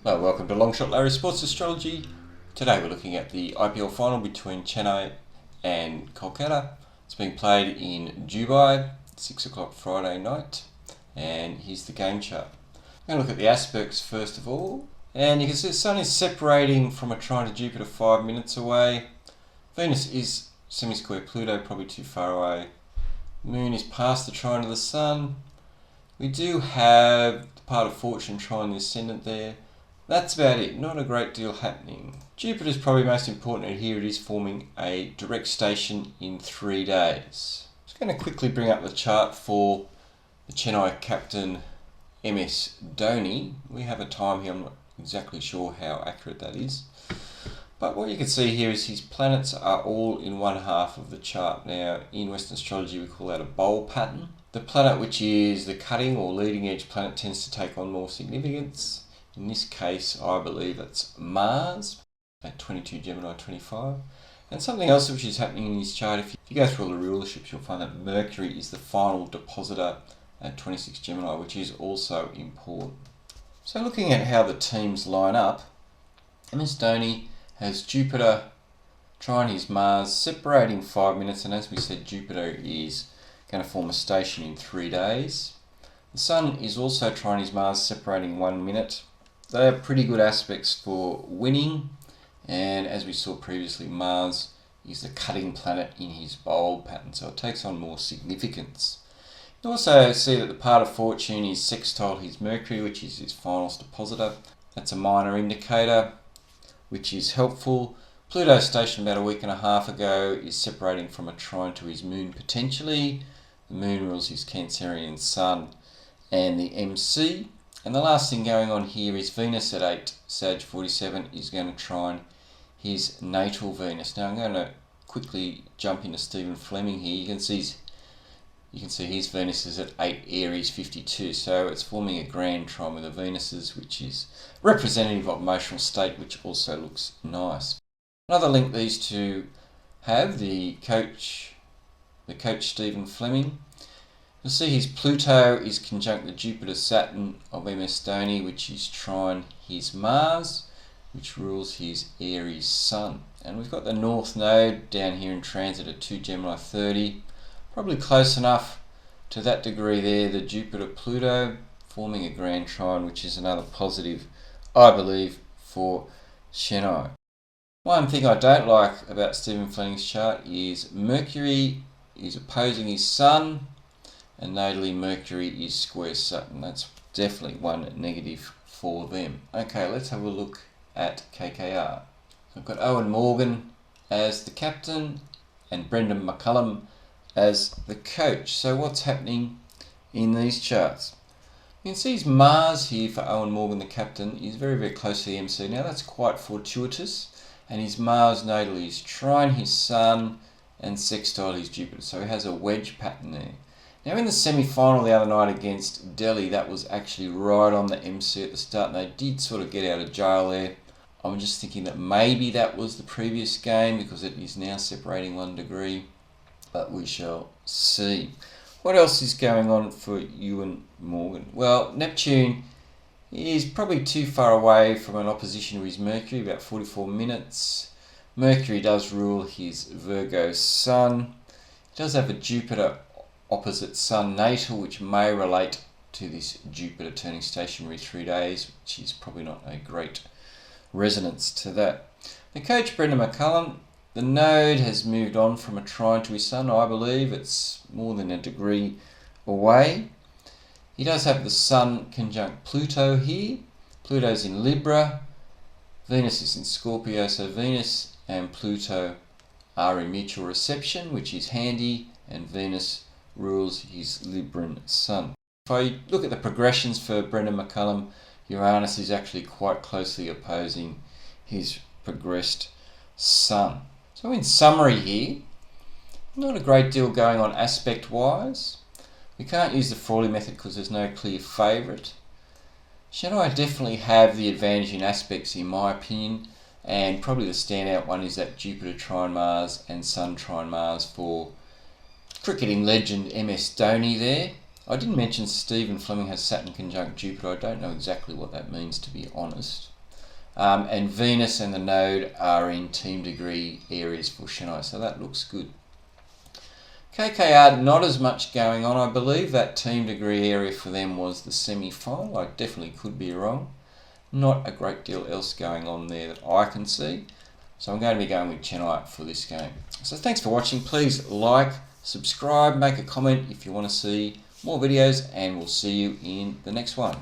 Hello, welcome to Long Shot Larry Sports Astrology. Today we're looking at the IPL final between Chennai and Kolkata. It's being played in Dubai, 6 o'clock Friday night, and here's the game chart. I'm going to look at the aspects first of all, and you can see the Sun is separating from a trine to Jupiter 5 minutes away. Venus is semi-square Pluto, probably too far away. Moon is past the trine of the Sun. We do have the part of fortune trine the ascendant there. That's about it, not a great deal happening. Jupiter's probably most important, and here it is forming a direct station in 3 days. Just going to quickly bring up the chart for the Chennai captain MS Dhoni. We have a time here, I'm not exactly sure how accurate that is. But what you can see here is his planets are all in one half of the chart. Now, in Western astrology we call that a bowl pattern. The planet which is the cutting or leading edge planet tends to take on more significance. In this case, I believe it's Mars at 22 Gemini 25. And something else which is happening in this chart, if you go through all the rulerships, you'll find that Mercury is the final depositor at 26 Gemini, which is also important. So looking at how the teams line up, MS Dhoni has Jupiter trine his Mars, separating 5 minutes, and as we said, Jupiter is going to form a station in 3 days. The Sun is also trine his Mars, separating 1 minute. They are pretty good aspects for winning, and as we saw previously, Mars is the cutting planet in his bowl pattern, so it takes on more significance. You also see that the part of fortune is sextile his Mercury, which is his finals depositor. That's a minor indicator, which is helpful. Pluto, stationed about a week and a half ago, is separating from a trine to his Moon potentially. The Moon rules his Cancerian Sun and the MC. And the last thing going on here is Venus at 8, Sag 47, is going to trine his natal Venus. Now I'm going to quickly jump into Stephen Fleming here. You can see his Venus is at 8, Aries 52, so it's forming a grand trine with the Venuses, which is representative of emotional state, which also looks nice. Another link these two have, the coach Stephen Fleming. You'll see his Pluto is conjunct the Jupiter Saturn of MS Dhoni, which is trine his Mars, which rules his Aries Sun. And we've got the North Node down here in transit at 2 Gemini 30, probably close enough to that degree there, the Jupiter Pluto forming a grand trine, which is another positive, I believe, for Chennai. One thing I don't like about Stephen Fleming's chart is Mercury is opposing his Sun, and natally Mercury is square Saturn. That's definitely one negative for them. Okay, let's have a look at KKR. I've got Eoin Morgan as the captain and Brendan McCullum as the coach. So what's happening in these charts? You can see his Mars here for Eoin Morgan, the captain, is very, very close to the MC. Now that's quite fortuitous, and his Mars natally is trine his Sun and sextile his Jupiter. So he has a wedge pattern there. Now in the semi-final the other night against Delhi, that was actually right on the MC at the start, and they did sort of get out of jail there. I'm just thinking that maybe that was the previous game, because it is now separating 1 degree, but we shall see. What else is going on for Eoin Morgan? Well, Neptune is probably too far away from an opposition to his Mercury, about 44 minutes. Mercury does rule his Virgo Sun. He does have a Jupiter opposite Sun natal, which may relate to this Jupiter turning stationary 3 days, which is probably not a great resonance to that. The coach Brendan McCullum, the node has moved on from a trine to his Sun, I believe. It's more than a degree away. He does have the Sun conjunct Pluto here. Pluto's in Libra. Venus is in Scorpio, so Venus and Pluto are in mutual reception, which is handy, and Venus rules his Libran Sun. If I look at the progressions for Brendan McCullum, Uranus is actually quite closely opposing his progressed Sun. So in summary here, not a great deal going on aspect wise. We can't use the Frawley method because there's no clear favourite. Chennai definitely have the advantage in aspects in my opinion, and probably the standout one is that Jupiter trine Mars and Sun trine Mars for cricketing legend MS Dhoni there. I didn't mention Stephen Fleming has Saturn conjunct Jupiter. I don't know exactly what that means, to be honest. And Venus and the node are in team degree areas for Chennai, so that looks good. KKR, not as much going on. I believe that team degree area for them was the semi-final. I definitely could be wrong. Not a great deal else going on there that I can see. So I'm going to be going with Chennai for this game. So thanks for watching. Please like, subscribe, make a comment if you want to see more videos, and we'll see you in the next one.